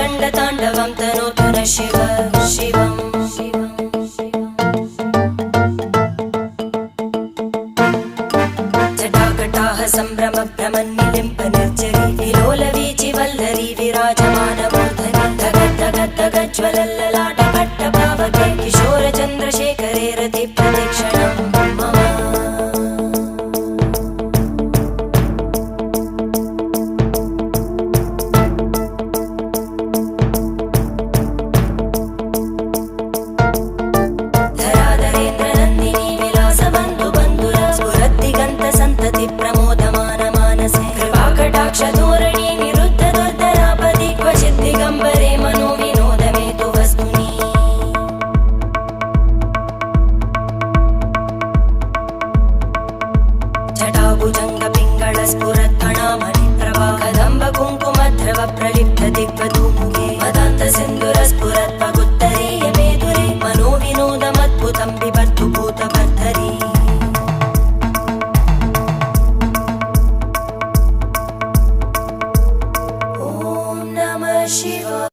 रङ्गताण्डवं तनोतु न शिव शिवम् जटाकटाः सम्भ्रमभ्रमन्निलिम्प निर्जरी विलोलवीचि वल्लरी विराजमानमूर्धनि धगज्ज्वलल्ललाटपट्टपावके किशोरचन्द्रशेखरे रतिप्रतिक्षणं मम धराधरेन्द्रनन्दिनी विलासबन्धुबन्धुर स्फुरद्दिगन्तसन्तति प्रमोदमान मानसे कृपाकटाक्षधोरणी निरुद्ध दुर्धरापदि क्वचित् दिगम्बरे मनो विनोदमेतु वस्तुनि जटाभुजङ्गपिङ्गळस्फुरत्फणामणिप्रभा कदम्ब कुङ्कुमद्रव प्रलिप्त दिग्वधू